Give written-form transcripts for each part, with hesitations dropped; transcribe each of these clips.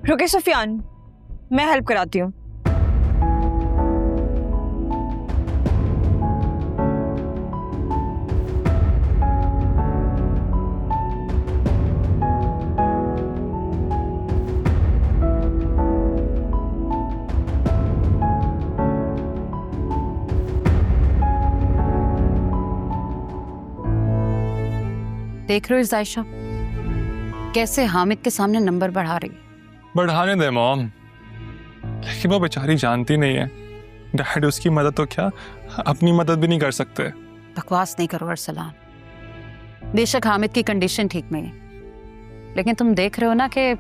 रुके सुफियान, मैं हेल्प कराती हूँ। देख रहे हो जायशा कैसे हामिद के सामने नंबर बढ़ा रही है। बढ़ाने दे मॉम, लेकिन वो बेचारी जानती नहीं है डैड उसकी मदद तो क्या अपनी मदद भी नहीं कर सकते। बकवास नहीं करो अरसलान, बेशक हामिद की कंडीशन ठीक नहीं है, लेकिन तुम देख रहे हो ना कि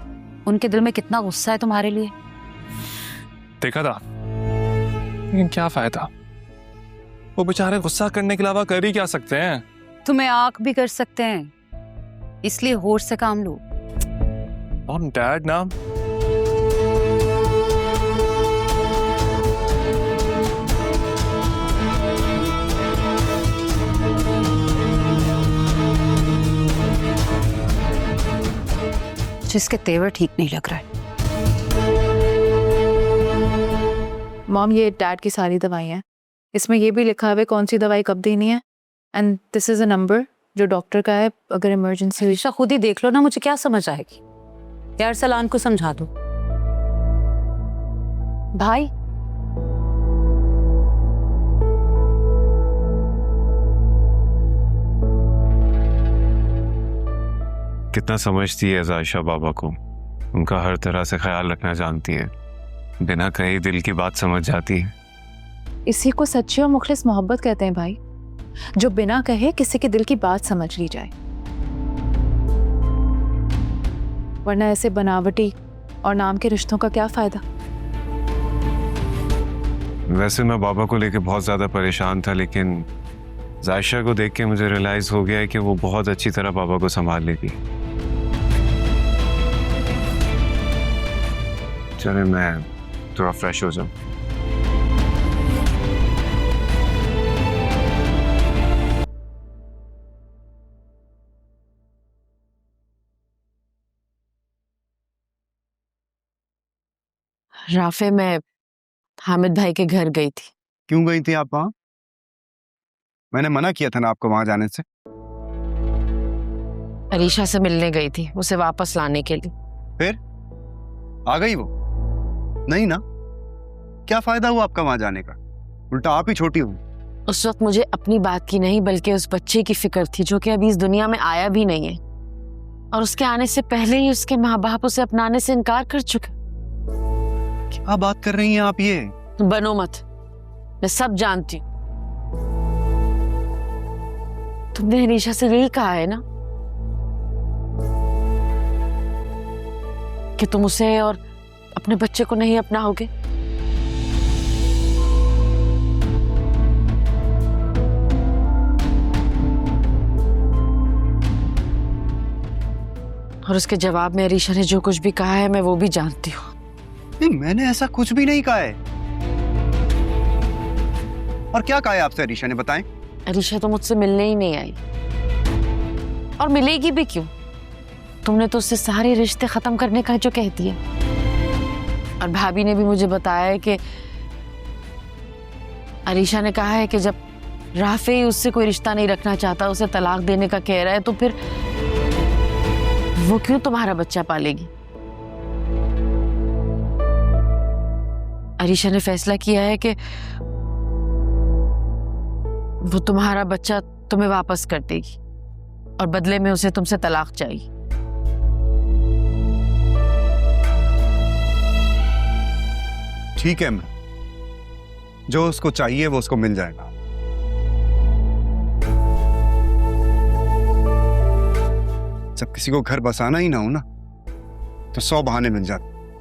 उनके दिल में कितना गुस्सा है तुम्हारे लिए। देखा था, लेकिन क्या फायदा, वो बेचारे गुस्सा करने के अलावा कर ही क्या सकते हैं। तुम्हें आंख भी कर सकते हैं, इसलिए होश से काम लो। मॉम डैड ना जिसके तेवर ठीक नहीं लग रहा है। मॉम ये डैड की सारी दवाइयाँ हैं, इसमें ये भी लिखा हुआ है कौन सी दवाई कब देनी है, and this is a number जो डॉक्टर का है अगर इमरजेंसी हुई। ईशा खुद ही देख लो ना, मुझे क्या समझ आएगी। यार सलान को समझा दो। भाई कितना समझती है जायशा बाबा को, उनका हर तरह से ख्याल रखना जानती है, बिना कहे दिल की बात समझ जाती है। इसी को सच्ची और मुखलिस मोहब्बत कहते हैं भाई, जो बिना कहे किसी के दिल की बात समझ ली जाए, वरना ऐसे बनावटी और नाम के रिश्तों का क्या फायदा। वैसे मैं बाबा को लेके बहुत ज्यादा परेशान था, लेकिन जायशा को देख के मुझे रियलाइज हो गया है कि वो बहुत अच्छी तरह बाबा को संभाल लेगी। चले मैं थोड़ा फ्रेश हो जाऊं। राफे, मैं हामिद भाई के घर गई थी। क्यों गई थी आप वहां? मैंने मना किया था ना आपको वहां जाने से। अरीशा से मिलने गई थी, उसे वापस लाने के लिए। फिर आ गई वो? नहीं ना, क्या फायदा हुआ आपका वहां जाने का, उल्टा आप ही छोटी हुई। उस वक्त मुझे अपनी बात की नहीं बल्कि उस बच्चे की फिक्र थी जो कि अभी इस दुनिया में आया भी नहीं है, और उसके आने से पहले ही उसके माँ बाप उसे अपनाने से इनकार कर चुके। क्या बात कर रही हैं आप ये? बनो मत, मैं सब जानती हूँ। तुमने अरीशा से यही कहा है ना कि तुम उसे और अपने बच्चे को नहीं अपनाओगे। और उसके जवाब में अरीशा ने जो कुछ भी कहा है मैं वो भी जानती हूँ। नहीं, मैंने ऐसा कुछ भी नहीं कहा है। और क्या कहा है आपसे अरीशा ने, बताएं। अरीशा तो मुझसे मिलने ही नहीं आई, और मिलेगी भी क्यों? तुमने तो उससे सारे रिश्ते खत्म करने का जो कह दिया। और भाभी ने भी मुझे बताया है कि अरीशा ने कहा है कि जब राफे ही उससे कोई रिश्ता नहीं रखना चाहता, उसे तलाक देने का कह रहा है, तो फिर वो क्यों तुम्हारा बच्चा पालेगी? अरीशा ने फैसला किया है कि वो तुम्हारा बच्चा तुम्हें वापस कर देगी, और बदले में उसे तुमसे तलाक चाहिए। ठीक है, मैं जो उसको चाहिए वो उसको मिल जाएगा। जब किसी को घर बसाना ही ना हो ना, तो 100 बहाने मिल जाते।